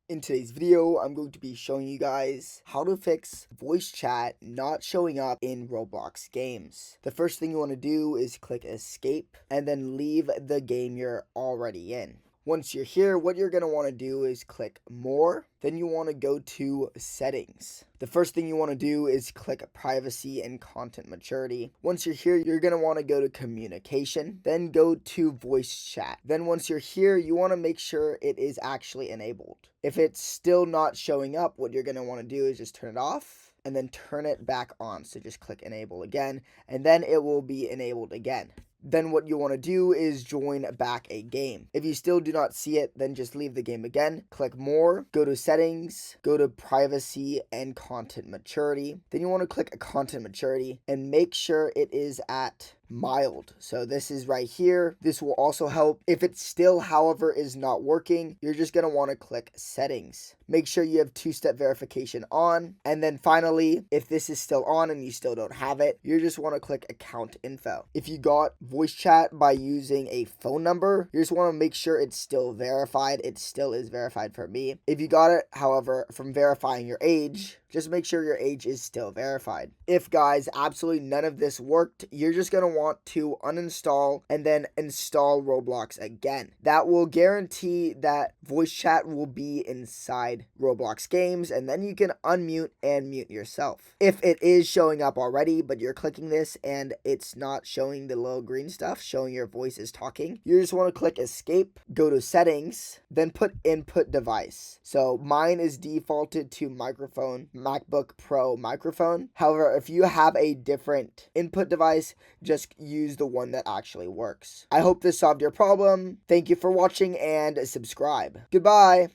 In today's video, I'm going to be showing you guys how to fix voice chat not showing up in Roblox games. The first thing you want to do is click escape and then leave the game you're already in. Once you're here, what you're going to want to do is click more. Then you want to go to settings. The first thing you want to do is click privacy and content maturity. Once you're here, you're going to want to go to communication, then go to voice chat. Then once you're here, you want to make sure it is actually enabled. If it's still not showing up, what you're going to want to do is just turn it off and then turn it back on. So just click enable again, and then it will be enabled again. Then what you want to do is join back a game. If you still do not see it, then just leave the game again. Click more, go to settings, go to privacy and content maturity. Then you want to click content maturity and make sure it is at mild. So this is right here. This will also help. If it still, however, is not working, you're just going to want to click settings. Make sure you have two-step verification on. And then finally, if this is still on and you still don't have it, you just want to click account info. If you got voice chat by using a phone number, you just want to make sure it's still verified. It still is verified for me. If you got it, however, from verifying your age, just make sure your age is still verified. If, guys, absolutely none of this worked, you're just going to want to uninstall and then install Roblox again. That will guarantee that voice chat will be inside Roblox games, and then you can unmute and mute yourself. If it is showing up already, but you're clicking this and it's not showing the little green stuff, showing your voice is talking, you just want to click escape, go to settings, then put input device. So mine is defaulted to microphone, MacBook Pro microphone. However, if you have a different input device, just use the one that actually works. I hope this solved your problem. Thank you for watching and subscribe. Goodbye.